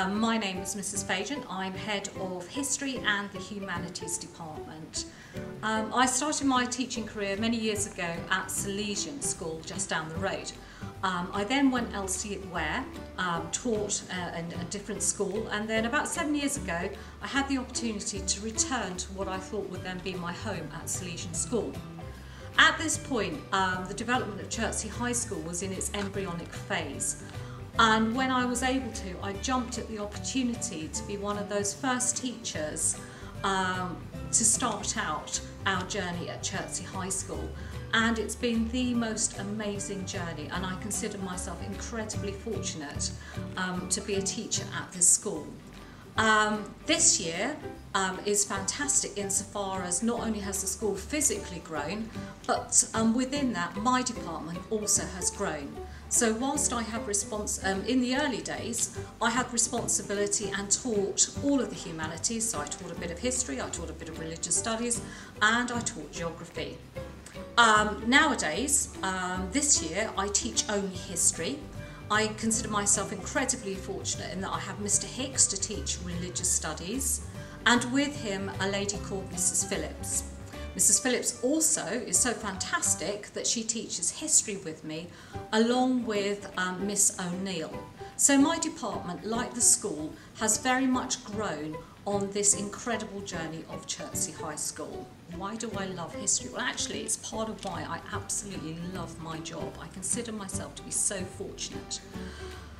My name is Mrs. Fagent. I'm Head of History and the Humanities Department. I started my teaching career many years ago at Salesian School just down the road. I then went elsewhere, taught in a different school, and then about 7 years ago I had the opportunity to return to what I thought would then be my home at Salesian School. At this point, the development of Chertsey High School was in its embryonic phase. And when I was able to, I jumped at the opportunity to be one of those first teachers to start out our journey at Chertsey High School. And it's been the most amazing journey, and I consider myself incredibly fortunate to be a teacher at this school. This year is fantastic insofar as not only has the school physically grown, but within that my department also has grown. So whilst I have in the early days, I had responsibility and taught all of the humanities. So I taught a bit of history, I taught a bit of religious studies, and I taught geography. Nowadays, this year, I teach only history. I consider myself incredibly fortunate in that I have Mr. Hicks to teach religious studies, and with him a lady called Mrs. Phillips. Mrs. Phillips also is so fantastic that she teaches history with me along with Miss O'Neill. So my department, like the school, has very much grown on this incredible journey of Chertsey High School. Why do I love history? Well, actually, it's part of why I absolutely love my job. I consider myself to be so fortunate.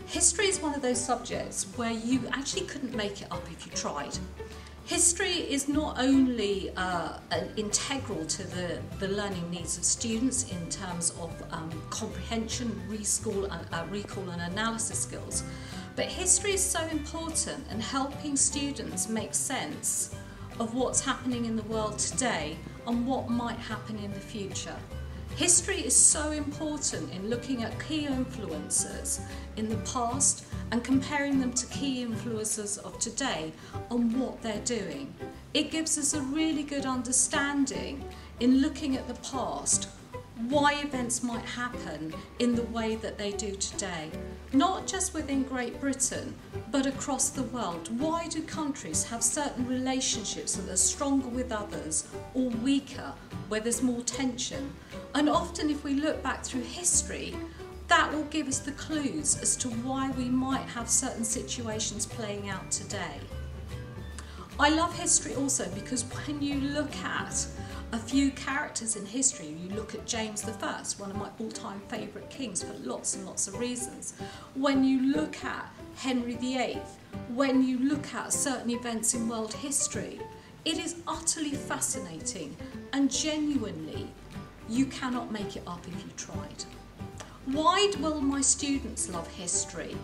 History is one of those subjects where you actually couldn't make it up if you tried. History is not only integral to the learning needs of students in terms of comprehension, recall and analysis skills, but history is so important in helping students make sense of what's happening in the world today and what might happen in the future. History is so important in looking at key influencers in the past and comparing them to key influencers of today and what they're doing. It gives us a really good understanding in looking at the past, why events might happen in the way that they do today. Not just within Great Britain, but across the world. Why do countries have certain relationships that are stronger with others or weaker, where there's more tension? And often if we look back through history, that will give us the clues as to why we might have certain situations playing out today. I love history also because when you look at a few characters in history, you look at James I, one of my all-time favourite kings for lots and lots of reasons. When you look at Henry VIII, when you look at certain events in world history, it is utterly fascinating, and genuinely you cannot make it up if you tried. Why will my students love history?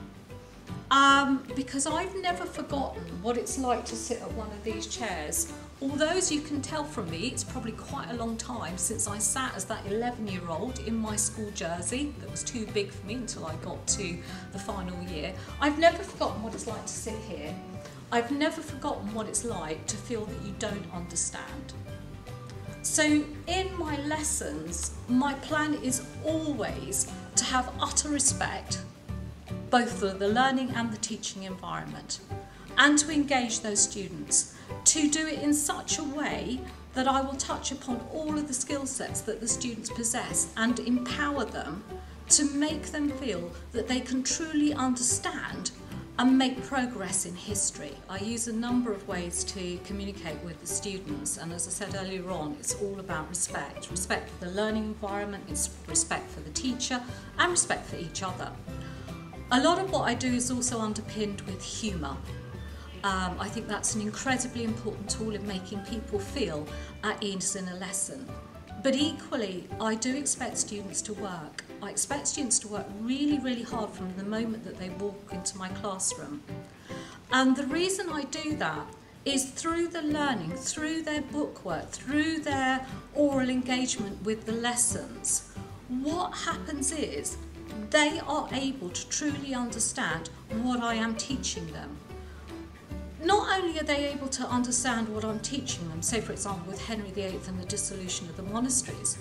Because I've never forgotten what it's like to sit at one of these chairs. Although, as you can tell from me, it's probably quite a long time since I sat as that 11-year-old in my school jersey that was too big for me until I got to the final year. I've never forgotten what it's like to sit here. I've never forgotten what it's like to feel that you don't understand. So in my lessons, my plan is always to have utter respect, both for the learning and the teaching environment, and to engage those students, to do it in such a way that I will touch upon all of the skill sets that the students possess and empower them to make them feel that they can truly understand and make progress in history. I use a number of ways to communicate with the students, and as I said earlier on, it's all about respect. Respect for the learning environment, it's respect for the teacher, and respect for each other. A lot of what I do is also underpinned with humour. I think that's an incredibly important tool in making people feel at ease in a lesson. But equally, I do expect students to work. I expect students to work really, really hard from the moment that they walk into my classroom. And the reason I do that is through the learning, through their bookwork, through their oral engagement with the lessons. What happens is they are able to truly understand what I am teaching them. Not only are they able to understand what I'm teaching them, say for example with Henry VIII and the dissolution of the monasteries,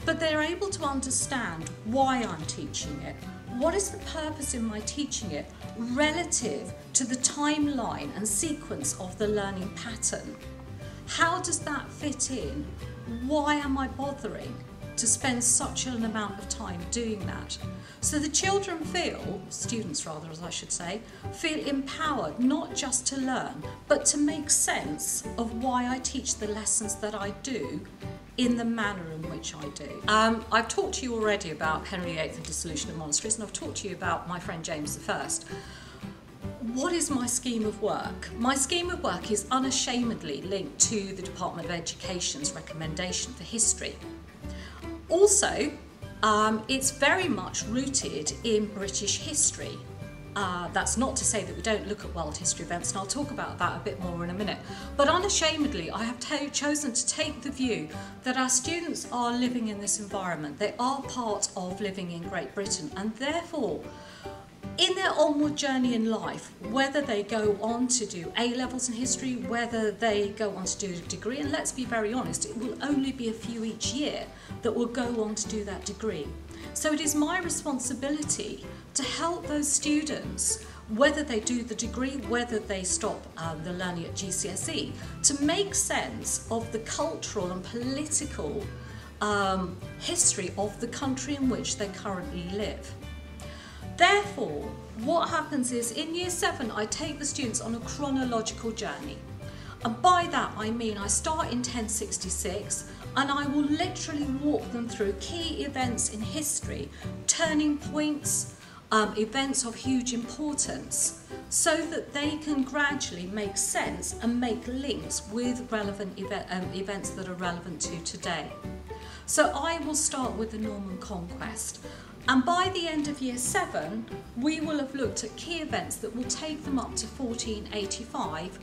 but they're able to understand why I'm teaching it, what is the purpose in my teaching it relative to the timeline and sequence of the learning pattern? How does that fit in? Why am I bothering to spend such an amount of time doing that? So the children feel, students rather as I should say, feel empowered not just to learn, but to make sense of why I teach the lessons that I do in the manner in which I do. I've talked to you already about Henry VIII and dissolution of monasteries, and I've talked to you about my friend James I. What is my scheme of work? My scheme of work is unashamedly linked to the Department of Education's recommendation for history. Also, it's very much rooted in British history. That's not to say that we don't look at world history events, and I'll talk about that a bit more in a minute. But unashamedly, I have chosen to take the view that our students are living in this environment. They are part of living in Great Britain, and therefore, in their onward journey in life, whether they go on to do A-levels in history, whether they go on to do a degree, and let's be very honest, it will only be a few each year that will go on to do that degree. So it is my responsibility to help those students, whether they do the degree, whether they stop the learning at GCSE, to make sense of the cultural and political history of the country in which they currently live. Therefore, what happens is in Year 7 I take the students on a chronological journey. And by that I mean I start in 1066 and I will literally walk them through key events in history, turning points, events of huge importance, so that they can gradually make sense and make links with relevant events that are relevant to today. So I will start with the Norman Conquest. And by the end of Year 7, we will have looked at key events that will take them up to 1485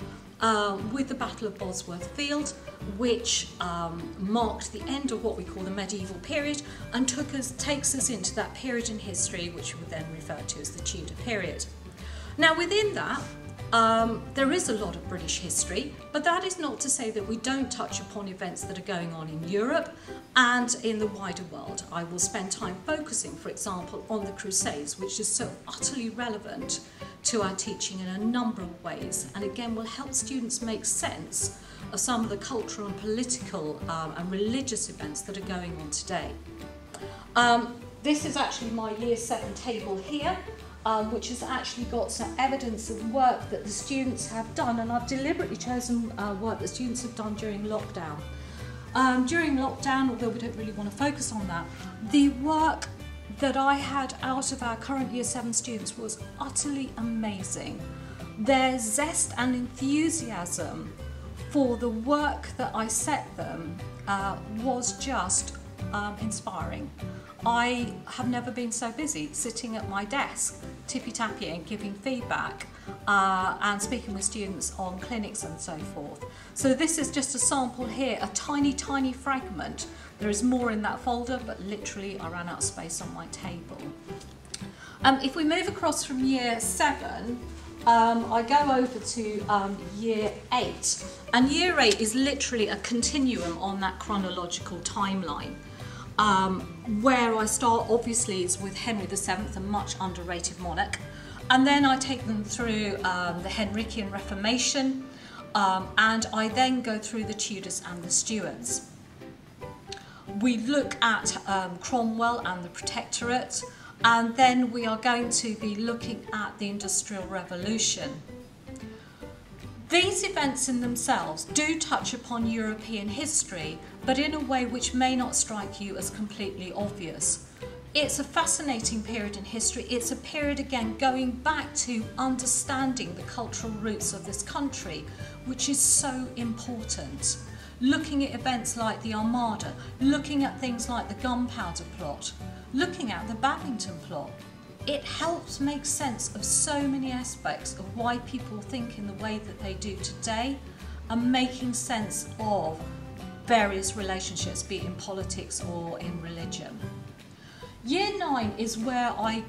with the Battle of Bosworth Field, which marked the end of what we call the medieval period and takes us into that period in history which we would then refer to as the Tudor period. Now within that, there is a lot of British history, but that is not to say that we don't touch upon events that are going on in Europe and in the wider world. I will spend time focusing, for example, on the Crusades, which is so utterly relevant to our teaching in a number of ways, and again will help students make sense of some of the cultural and political and religious events that are going on today. This is actually my Year 7 table here, which has actually got some evidence of work that the students have done, and I've deliberately chosen work that students have done during lockdown. During lockdown, although we don't really want to focus on that, the work that I had out of our current Year 7 students was utterly amazing. Their zest and enthusiasm for the work that I set them was just inspiring. I have never been so busy sitting at my desk, tippy-tapping, giving feedback and speaking with students on clinics and so forth. So this is just a sample here, a tiny, tiny fragment. There is more in that folder, but literally I ran out of space on my table. If we move across from Year 7, I go over to Year 8. And Year 8 is literally a continuum on that chronological timeline. Where I start obviously is with Henry VII, a much underrated monarch, and then I take them through the Henrician Reformation, and I then go through the Tudors and the Stuarts. We look at Cromwell and the Protectorate, and then we are going to be looking at the Industrial Revolution. These events in themselves do touch upon European history, but in a way which may not strike you as completely obvious. It's a fascinating period in history. It's a period, again, going back to understanding the cultural roots of this country, which is so important. Looking at events like the Armada, looking at things like the Gunpowder Plot, looking at the Babington Plot. It helps make sense of so many aspects of why people think in the way that they do today, and making sense of various relationships, be it in politics or in religion. Year 9 is where I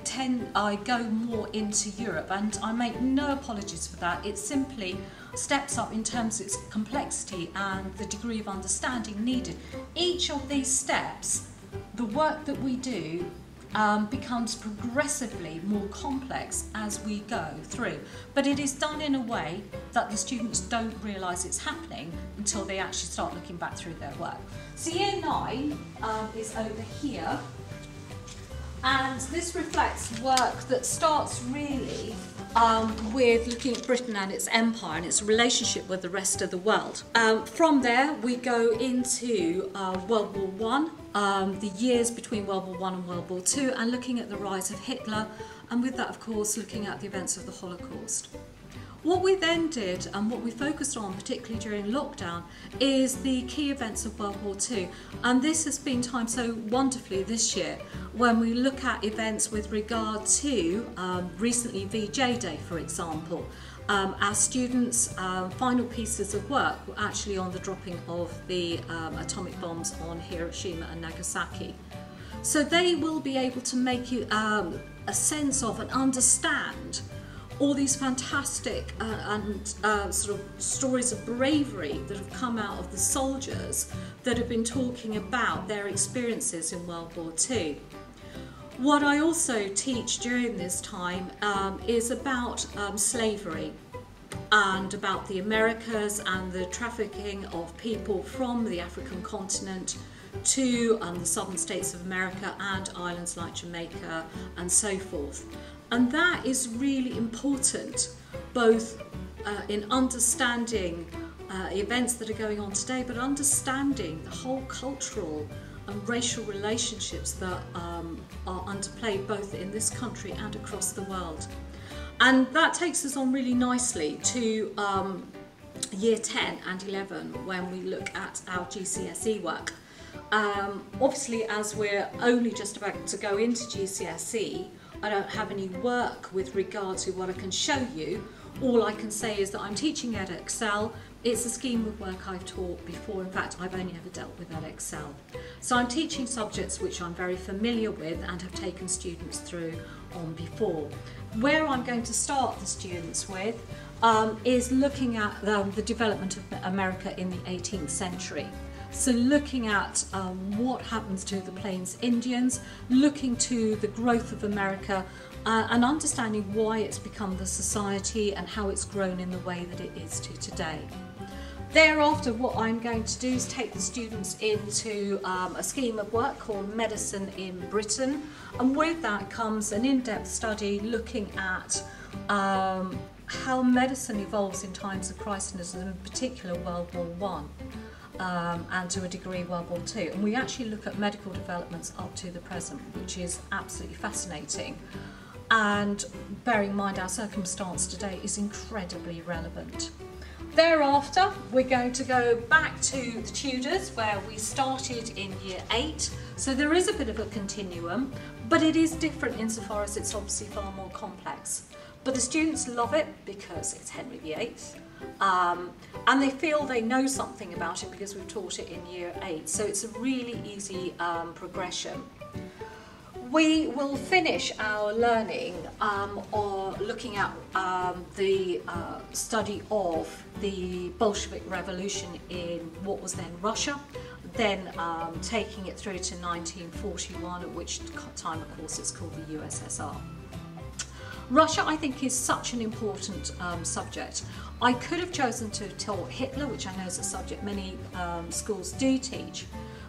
go more into Europe, and I make no apologies for that. It simply steps up in terms of its complexity and the degree of understanding needed. Each of these steps, the work that we do, becomes progressively more complex as we go through. But it is done in a way that the students don't realise it's happening until they actually start looking back through their work. So Year 9 is over here, and this reflects work that starts really with looking at Britain and its empire and its relationship with the rest of the world. From there we go into World War I, the years between World War I and World War II, and looking at the rise of Hitler, and with that of course looking at the events of the Holocaust. What we then did, and what we focused on particularly during lockdown, is the key events of World War II. And this has been timed so wonderfully this year when we look at events with regard to recently VJ Day, for example. Our students' final pieces of work were actually on the dropping of the atomic bombs on Hiroshima and Nagasaki. So they will be able to make you a sense of and understand all these fantastic and sort of stories of bravery that have come out of the soldiers that have been talking about their experiences in World War II. What I also teach during this time is about slavery and about the Americas and the trafficking of people from the African continent to the southern states of America and islands like Jamaica and so forth. And that is really important, both in understanding events that are going on today, but understanding the whole cultural and racial relationships that are underplayed both in this country and across the world. And that takes us on really nicely to Year 10 and 11 when we look at our GCSE work. Obviously, as we're only just about to go into GCSE, I don't have any work with regard to what I can show you. All I can say is that I'm teaching Edexcel. It's a scheme of work I've taught before. In fact, I've only ever dealt with Edexcel. So I'm teaching subjects which I'm very familiar with and have taken students through on before. Where I'm going to start the students with is looking at the development of America in the 18th century. So looking at what happens to the Plains Indians, looking to the growth of America and understanding why it's become the society and how it's grown in the way that it is to today. Thereafter, what I'm going to do is take the students into a scheme of work called Medicine in Britain, and with that comes an in-depth study looking at how medicine evolves in times of crisis, and in particular World War I. And to a degree World War II, and we actually look at medical developments up to the present, which is absolutely fascinating, and bearing in mind our circumstance today is incredibly relevant. Thereafter we're going to go back to the Tudors where we started in Year 8, so there is a bit of a continuum, but it is different insofar as it's obviously far more complex. But the students love it because it's Henry VIII. And they feel they know something about it because we've taught it in Year 8, so it's a really easy progression. We will finish our learning or looking at the study of the Bolshevik Revolution in what was then Russia, then taking it through to 1941, at which time of course it's called the USSR. Russia, I think, is such an important subject. I could have chosen to have taught Hitler, which I know is a subject many schools do teach,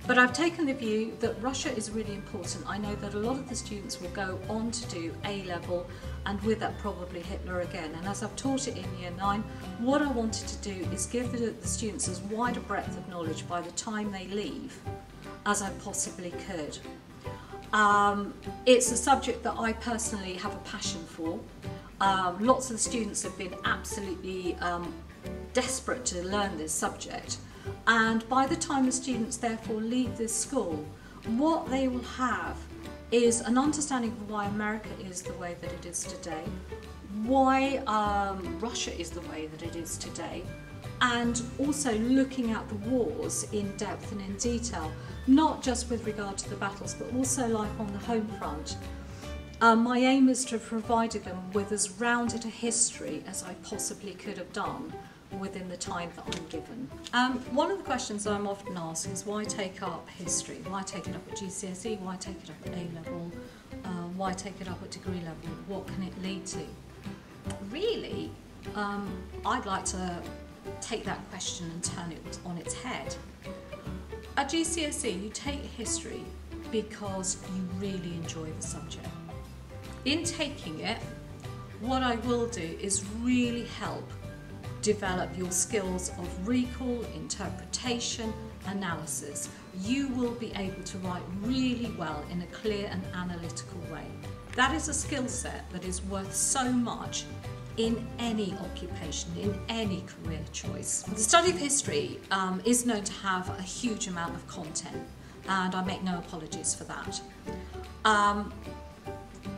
but I've taken the view that Russia is really important. I know that a lot of the students will go on to do A-level, and with that probably Hitler again. And as I've taught it in Year 9, what I wanted to do is give the students as wide a breadth of knowledge by the time they leave as I possibly could. It's a subject that I personally have a passion for. Lots of the students have been absolutely desperate to learn this subject, and by the time the students therefore leave this school, what they will have is an understanding of why America is the way that it is today, why Russia is the way that it is today, and also looking at the wars in depth and in detail, not just with regard to the battles, but also like on the home front. My aim is to have provided them with as rounded a history as I possibly could have done within the time that I'm given. One of the questions I'm often asked is why take up history? Why take it up at GCSE? Why take it up at A level? Why take it up at degree level? What can it lead to? Really, I'd like to take that question and turn it on its head. At GCSE, you take history because you really enjoy the subject. In taking it, what I will do is really help develop your skills of recall, interpretation, analysis. You will be able to write really well in a clear and analytical way. That is a skill set that is worth so much in any occupation, in any career choice. The study of history is known to have a huge amount of content, and I make no apologies for that.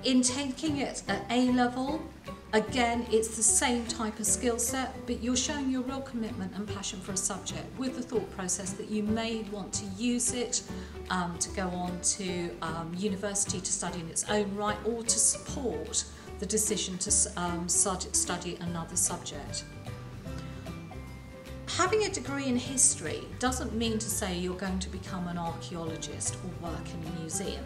In taking it at A level, again, it's the same type of skill set, but you're showing your real commitment and passion for a subject with the thought process that you may want to use it to go on to university to study in its own right, or to support the decision to study another subject. Having a degree in history doesn't mean to say you're going to become an archaeologist or work in a museum.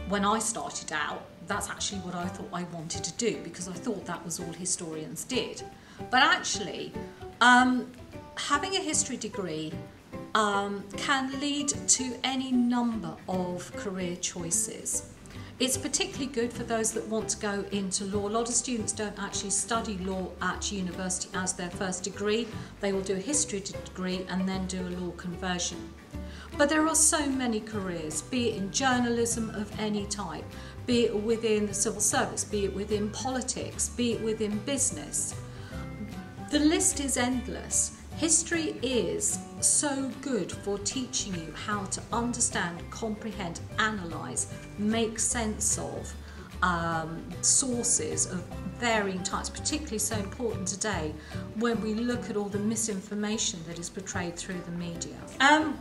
When I started out, that's actually what I thought I wanted to do, because I thought that was all historians did. But actually, having a history degree can lead to any number of career choices. It's particularly good for those that want to go into law. A lot of students don't actually study law at university as their first degree. They will do a history degree and then do a law conversion. But there are so many careers, be it in journalism of any type, be it within the civil service, be it within politics, be it within business. The list is endless. History is so good for teaching you how to understand, comprehend, analyse, make sense of sources of varying types, particularly so important today when we look at all the misinformation that is portrayed through the media.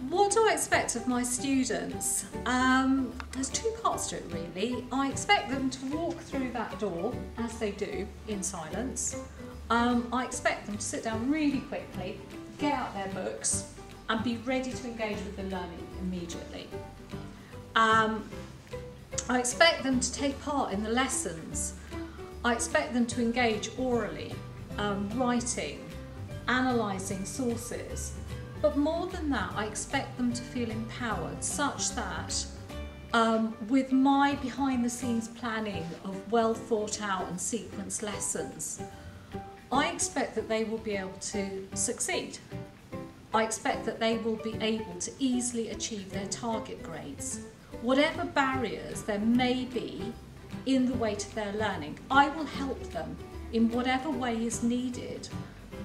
What do I expect of my students? There's two parts to it really. I expect them to walk through that door, as they do, in silence. I expect them to sit down really quickly, get out their books and be ready to engage with the learning immediately. I expect them to take part in the lessons. I expect them to engage orally, writing, analysing sources. But more than that, I expect them to feel empowered such that with my behind-the-scenes planning of well thought out and sequenced lessons, I expect that they will be able to succeed. I expect that they will be able to easily achieve their target grades. Whatever barriers there may be in the way to their learning, I will help them in whatever way is needed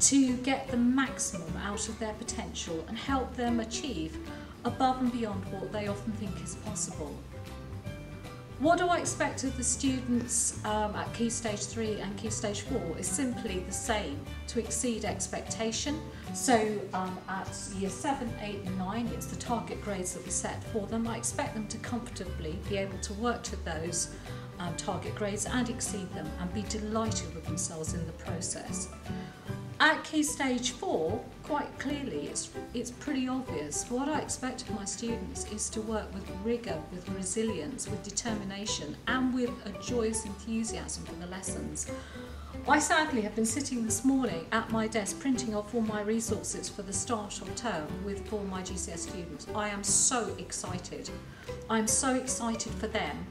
to get the maximum out of their potential and help them achieve above and beyond what they often think is possible. What do I expect of the students at Key Stage 3 and Key Stage 4 is simply the same, to exceed expectation. So at Year 7, 8 and 9, it's the target grades that we set for them. I expect them to comfortably be able to work to those target grades and exceed them and be delighted with themselves in the process. At Key Stage 4, quite clearly, it's pretty obvious. What I expect of my students is to work with rigour, with resilience, with determination and with a joyous enthusiasm for the lessons. I sadly have been sitting this morning at my desk printing off all my resources for the start of term for my GCS students. I am so excited. I'm so excited for them.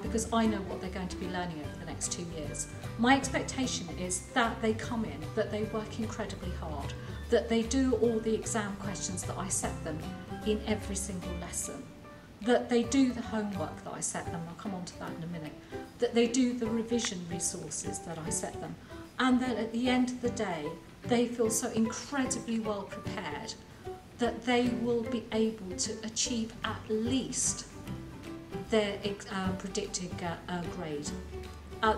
Because I know what they're going to be learning over the next 2 years. My expectation is that they come in, that they work incredibly hard, that they do all the exam questions that I set them in every single lesson, that they do the homework that I set them, I'll come on to that in a minute, that they do the revision resources that I set them, and that at the end of the day, they feel so incredibly well prepared that they will be able to achieve at least their predicted grade.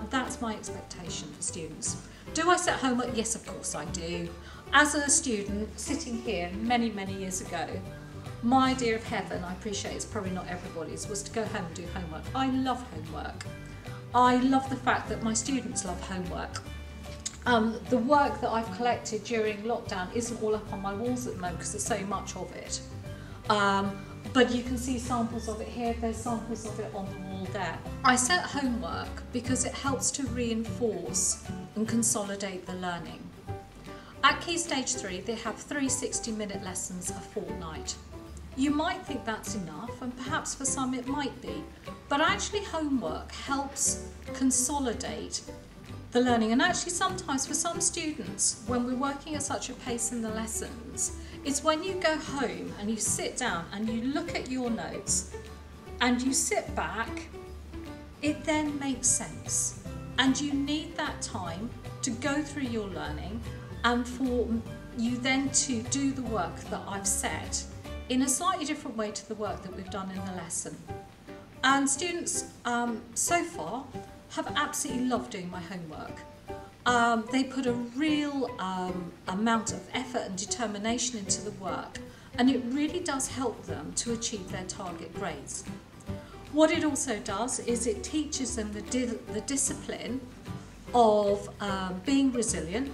That's my expectation for students. Do I set homework? Yes, of course I do. As a student sitting here many, many years ago, my idea of heaven, I appreciate it's probably not everybody's, was to go home and do homework. I love homework. I love the fact that my students love homework. The work that I've collected during lockdown isn't all up on my walls at the moment because there's so much of it. But you can see samples of it here, there's samples of it on the wall there. I set homework because it helps to reinforce and consolidate the learning. At Key Stage 3, they have 3 60-minute lessons a fortnight. You might think that's enough, and perhaps for some it might be, but actually homework helps consolidate the learning. And actually sometimes for some students, when we're working at such a pace in the lessons, it's when you go home and you sit down and you look at your notes and you sit back, it then makes sense. And you need that time to go through your learning and for you then to do the work that I've set in a slightly different way to the work that we've done in the lesson. And students so far have absolutely loved doing my homework. They put a real amount of effort and determination into the work, and it really does help them to achieve their target grades. What it also does is it teaches them the discipline of being resilient,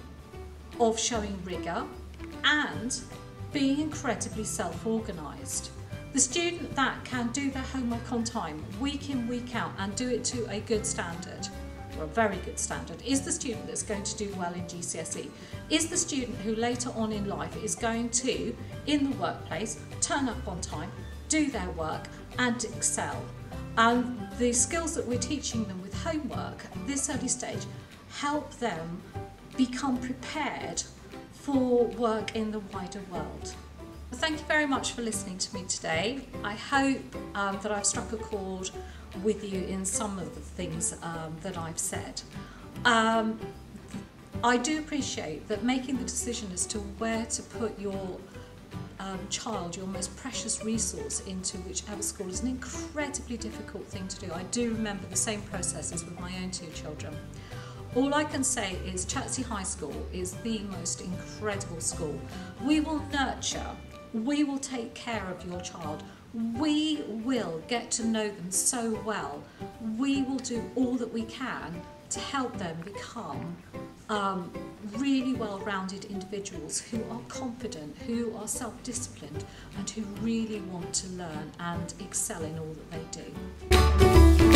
of showing rigour, and being incredibly self-organised. The student that can do their homework on time, week in, week out, and do it to a good standard, or a very good standard, is the student that's going to do well in GCSE, is the student who later on in life is going to, in the workplace, turn up on time, do their work, and excel. And the skills that we're teaching them with homework at this early stage help them become prepared for work in the wider world. Thank you very much for listening to me today. I hope that I've struck a chord with you in some of the things that I've said. I do appreciate that making the decision as to where to put your child, your most precious resource, into whichever school is an incredibly difficult thing to do. I do remember the same processes with my own 2 children. All I can say is Chertsey High School is the most incredible school. We will nurture, we will take care of your child, we will get to know them so well, we will do all that we can to help them become really well-rounded individuals who are confident, who are self-disciplined, and who really want to learn and excel in all that they do.